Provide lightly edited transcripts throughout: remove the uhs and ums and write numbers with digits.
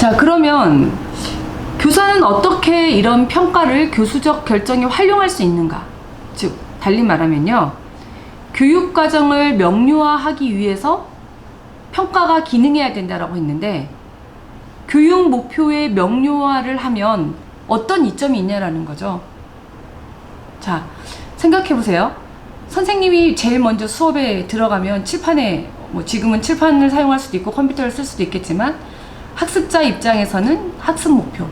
자, 그러면 교사는 어떻게 이런 평가를 교수적 결정에 활용할 수 있는가? 즉, 달리 말하면요, 교육과정을 명료화하기 위해서 평가가 기능해야 된다라고 했는데, 교육 목표의 명료화를 하면 어떤 이점이 있냐라는 거죠. 자, 생각해 보세요. 선생님이 제일 먼저 수업에 들어가면 칠판에, 지금은 칠판을 사용할 수도 있고 컴퓨터를 쓸 수도 있겠지만, 학습자 입장에서는 학습 목표,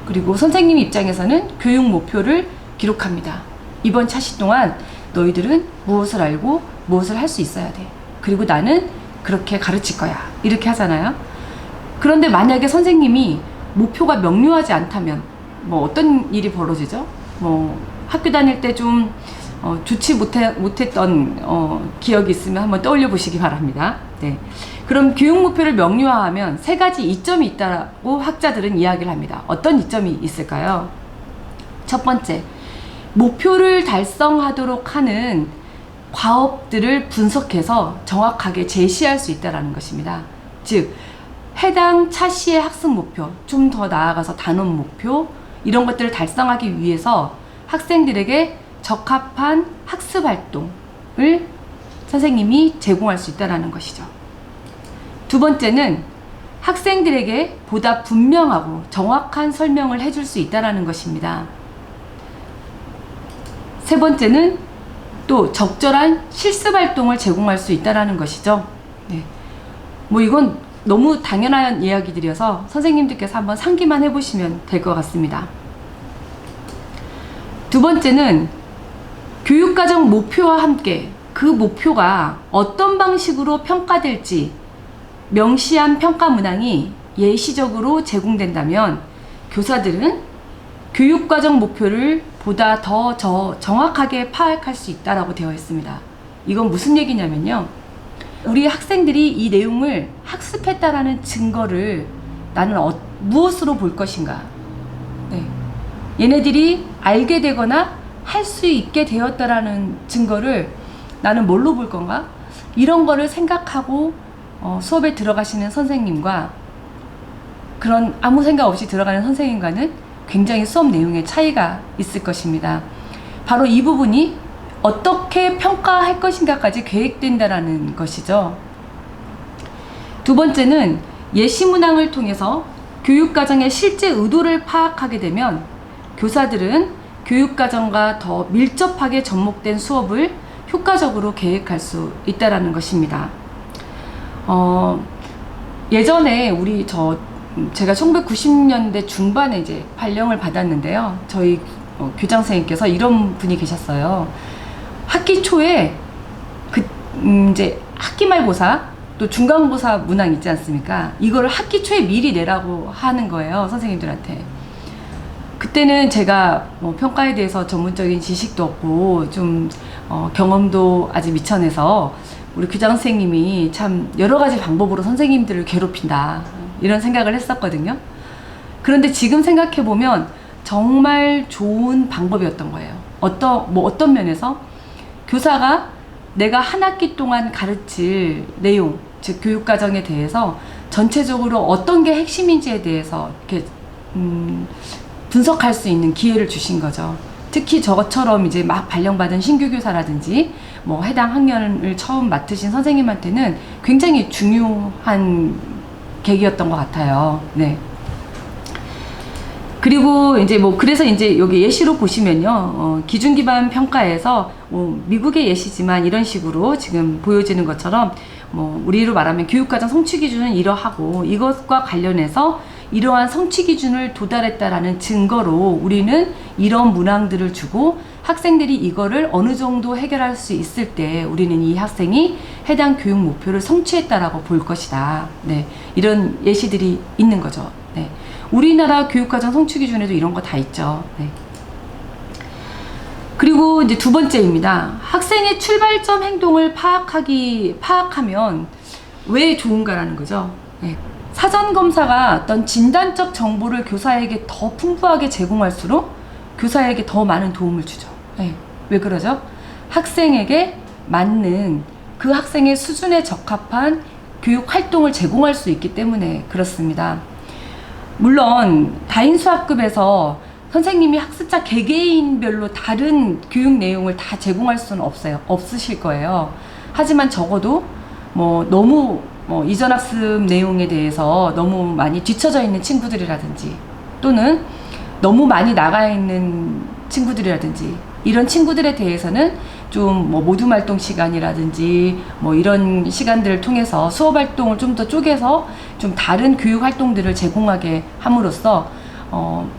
그리고 선생님 입장에서는 교육 목표를 기록합니다. 이번 차시 동안 너희들은 무엇을 알고 무엇을 할 수 있어야 돼. 그리고 나는 그렇게 가르칠 거야. 이렇게 하잖아요. 그런데 만약에 선생님이 목표가 명료하지 않다면 어떤 일이 벌어지죠? 학교 다닐 때 좀 좋지 못했던 기억이 있으면 한번 떠올려 보시기 바랍니다. 네. 그럼 교육 목표를 명료화하면 세 가지 이점이 있다고 학자들은 이야기를 합니다. 어떤 이점이 있을까요? 첫 번째, 목표를 달성하도록 하는 과업들을 분석해서 정확하게 제시할 수 있다는 것입니다. 즉, 해당 차시의 학습 목표, 좀 더 나아가서 단원 목표, 이런 것들을 달성하기 위해서 학생들에게 적합한 학습 활동을 선생님이 제공할 수 있다는 것이죠. 두 번째는 학생들에게 보다 분명하고 정확한 설명을 해줄 수 있다는 것입니다. 세 번째는 또 적절한 실습 활동을 제공할 수 있다는 것이죠. 네. 이건 너무 당연한 이야기들이어서 선생님들께서 한번 상기만 해보시면 될 것 같습니다. 두 번째는 교육과정 목표와 함께 그 목표가 어떤 방식으로 평가될지 명시한 평가 문항이 예시적으로 제공된다면 교사들은 교육과정 목표를 보다 더 정확하게 파악할 수 있다라고 되어 있습니다. 이건 무슨 얘기냐면요, 우리 학생들이 이 내용을 학습했다라는 증거를 나는 무엇으로 볼 것인가? 네. 얘네들이 알게 되거나 할 수 있게 되었다라는 증거를 나는 뭘로 볼 건가? 이런 거를 생각하고 수업에 들어가시는 선생님과 그런 아무 생각 없이 들어가는 선생님과는 굉장히 수업 내용의 차이가 있을 것입니다. 바로 이 부분이 어떻게 평가할 것인가까지 계획된다라는 것이죠. 두 번째는 예시 문항을 통해서 교육과정의 실제 의도를 파악하게 되면 교사들은 교육과정과 더 밀접하게 접목된 수업을 효과적으로 계획할 수 있다는 것입니다. 예전에 제가 1990년대 중반에 이제 발령을 받았는데요. 저희 교장선생님께서 이런 분이 계셨어요. 학기 초에 이제 학기말고사 또 중간고사 문항 있지 않습니까? 이거를 학기 초에 미리 내라고 하는 거예요, 선생님들한테. 그때는 제가 평가에 대해서 전문적인 지식도 없고 좀 경험도 아직 미천해서 우리 교장 선생님이 참 여러 가지 방법으로 선생님들을 괴롭힌다, 이런 생각을 했었거든요. 그런데 지금 생각해 보면 정말 좋은 방법이었던 거예요. 어떤 면에서 교사가 내가 한 학기 동안 가르칠 내용, 즉 교육과정에 대해서 전체적으로 어떤 게 핵심인지에 대해서 이렇게 분석할 수 있는 기회를 주신 거죠. 특히 저처럼 이제 막 발령받은 신규 교사라든지 해당 학년을 처음 맡으신 선생님한테는 굉장히 중요한 계기였던 것 같아요. 네. 그리고 이제 그래서 이제 여기 예시로 보시면요, 기준 기반 평가에서 미국의 예시지만 이런 식으로 지금 보여지는 것처럼 우리로 말하면 교육과정 성취 기준은 이러하고 이것과 관련해서 이러한 성취 기준을 도달했다라는 증거로 우리는 이런 문항들을 주고 학생들이 이거를 어느 정도 해결할 수 있을 때 우리는 이 학생이 해당 교육 목표를 성취했다라고 볼 것이다. 네, 이런 예시들이 있는 거죠. 네. 우리나라 교육과정 성취 기준에도 이런 거 다 있죠. 네. 그리고 이제 두 번째입니다. 학생의 출발점 행동을 파악하면 왜 좋은가라는 거죠. 네. 사전 검사가 어떤 진단적 정보를 교사에게 더 풍부하게 제공할수록 교사에게 더 많은 도움을 주죠. 네. 왜 그러죠? 학생에게 맞는 그 학생의 수준에 적합한 교육 활동을 제공할 수 있기 때문에 그렇습니다. 물론 다인수학급에서 선생님이 학습자 개개인별로 다른 교육 내용을 다 제공할 수는 없으실 거예요. 하지만 적어도 뭐 너무 이전 학습 내용에 대해서 너무 많이 뒤처져 있는 친구들이라든지 또는 너무 많이 나가 있는 친구들이라든지 이런 친구들에 대해서는 좀 뭐 모둠 활동 시간이라든지 뭐 이런 시간들을 통해서 수업 활동을 좀 더 쪼개서 좀 다른 교육 활동들을 제공하게 함으로써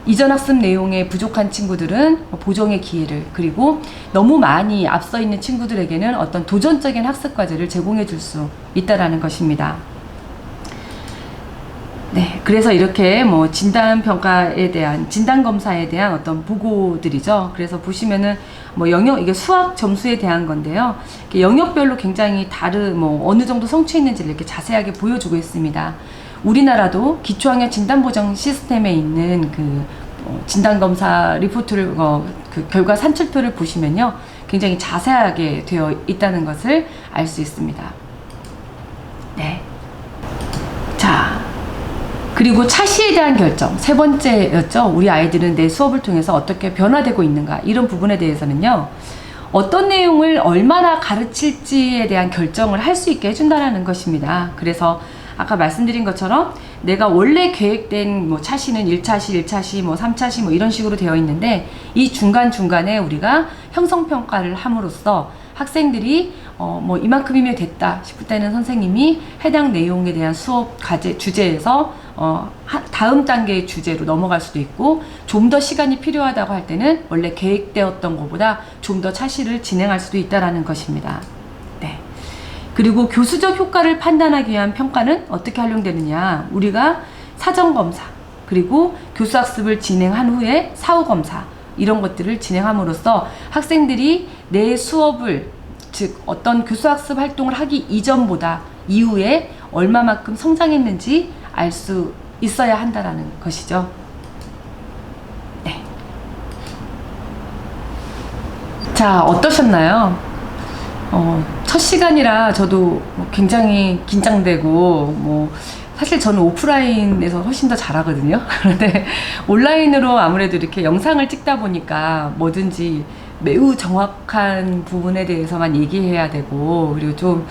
이전 학습 내용에 부족한 친구들은 보정의 기회를, 그리고 너무 많이 앞서 있는 친구들에게는 어떤 도전적인 학습 과제를 제공해 줄 수 있다라는 것입니다. 네, 그래서 이렇게 뭐 진단평가에 대한, 진단검사에 대한 어떤 보고들이죠. 그래서 보시면은 뭐 이게 수학 점수에 대한 건데요. 영역별로 굉장히 뭐 어느 정도 성취했는지를 이렇게 자세하게 보여주고 있습니다. 우리나라도 기초학력 진단보정 시스템에 있는 진단검사 리포트를, 그 결과 산출표를 보시면요. 굉장히 자세하게 되어 있다는 것을 알 수 있습니다. 네. 자. 그리고 차시에 대한 결정, 세 번째였죠. 우리 아이들은 내 수업을 통해서 어떻게 변화되고 있는가, 이런 부분에 대해서는요, 어떤 내용을 얼마나 가르칠지에 대한 결정을 할 수 있게 해준다는 것입니다. 그래서 아까 말씀드린 것처럼 내가 원래 계획된 뭐 차시는 1차시, 1차시, 뭐 3차시 뭐 이런 식으로 되어 있는데, 이 중간중간에 우리가 형성평가를 함으로써 학생들이 뭐 이만큼이면 됐다 싶을 때는 선생님이 해당 내용에 대한 수업 과제 주제에서 다음 단계의 주제로 넘어갈 수도 있고, 좀 더 시간이 필요하다고 할 때는 원래 계획되었던 것보다 좀 더 차시를 진행할 수도 있다라는 것입니다. 네. 그리고 교수적 효과를 판단하기 위한 평가는 어떻게 활용되느냐, 우리가 사전검사, 그리고 교수학습을 진행한 후에 사후검사, 이런 것들을 진행함으로써 학생들이 내 수업을, 즉 어떤 교수학습 활동을 하기 이전보다 이후에 얼마만큼 성장했는지 알 수 있어야 한다라는 것이죠. 네. 자, 어떠셨나요? 첫 시간이라 저도 굉장히 긴장되고, 사실 저는 오프라인에서 훨씬 더 잘하거든요. 그런데 온라인으로 아무래도 이렇게 영상을 찍다 보니까 뭐든지 매우 정확한 부분에 대해서만 얘기해야 되고, 그리고 좀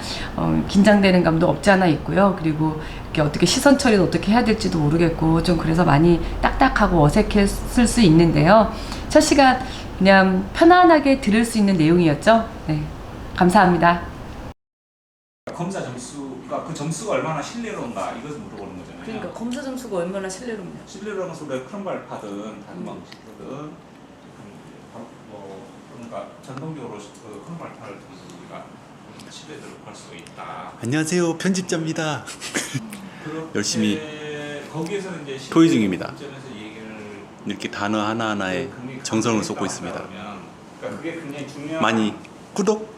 긴장되는 감도 없지 않아 있고요. 그리고 이렇게 어떻게 시선 처리를 어떻게 해야 될지도 모르겠고, 좀 그래서 많이 딱딱하고 어색했을 수 있는데요. 첫 시간 그냥 편안하게 들을 수 있는 내용이었죠. 네, 감사합니다. 검사 점수가, 그 점수가 얼마나 신뢰로운가, 이것을 물어보는 거잖아요. 그러니까 검사 점수가 얼마나 신뢰로운가. 신뢰로는 소리가 크롬발파든 다른 방식이든 그러니까 전통적으로 그 크롬발파를 통해서 우리가 신뢰도를 볼 수 있다. 안녕하세요, 편집자입니다. 열심히 거기에서는 이제 토의 중입니다. 얘기를 이렇게 단어 하나하나에 정성을 쏟고 있습니다. 그러니까 그게 굉장히 중요한 많이 구독!